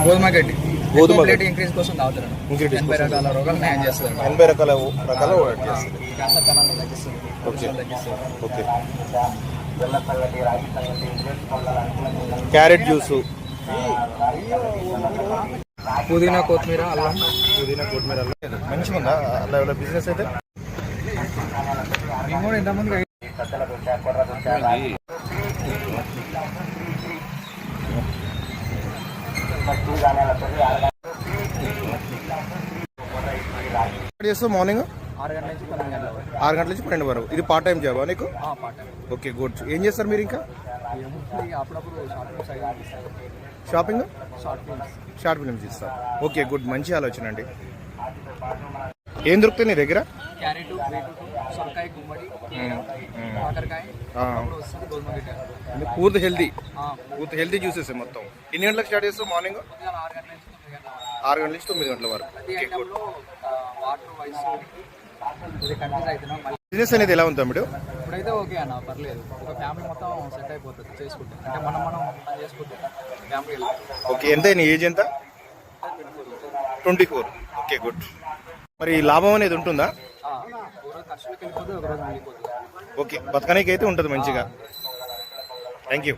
గోధుమ గడ్డి గోధుమ రేట్ ఇంక్రీజ్ కోసం తాగుతారు. 80 రకాల రోగాలు న్యాయం చేస్తారు. 80 రకాల క్యాన్సర్ కణాలను తగ్గిస్తుంది. ఓకే తగ్గిస్తుంది. ఓకే. క్యారెట్ జ్యూసు, పుదీనా కొత్తిమీర అల్లం. మంచిగా ఉందా అలా బిజినెస్ అయితే? మేము కూడా ఇంతకుముందు చేస్తావు మార్నింగ్ 6 గంటల నుంచి 12 గంటల వరకు. 6 గంటల నుంచి 12 వరకు. ఇది పార్ట్ టైం జాబా నీకు? Part time. Okay good. ఏం చేస్తారు మీరు ఇంకా? అప్పుడప్పుడు షాపింగ్, షార్ట్ ఫిల్మ్స్ ఇస్తారు. ఓకే గుడ్, మంచి ఆలోచన అండి. ఏం దొరుకుతాయి నీ దగ్గర? క్యారెట్, బీట్రూట్, సొరకాయ, గుమ్మడి, కాకరకాయ, గోధుమ గిడ్డ. పూర్తి హెల్తీ జ్యూసెస్ మొత్తం. ఎన్ని గంటలకు స్టార్ట్ చేస్తావు మార్నింగ్? 6 గంటల నుంచి 9 గంటల వరకు. బిజినెస్ అనేది ఎలా ఉంది తమ్ముడు? ఇప్పుడైతే ఓకే అన్న, పర్లేదు. ఒక ఫ్యామిలీ మొత్తం సెట్ అయిపోతుంది చేసుకుంటే. అంటే మనం చేసుకుంటే ఫ్యామిలీ. ఓకే. ఎంత నీ ఏజ్ ఎంత? 24. Okay good. మరి లాభం అనేది ఉంటుందా? ఖర్చులకు వెళ్ళిపోతుంది, ఒక రోజు వెళ్ళిపోతుంది. ఓకే, బతకడానికి అయితే ఉంటుంది మంచిగా. Thank you.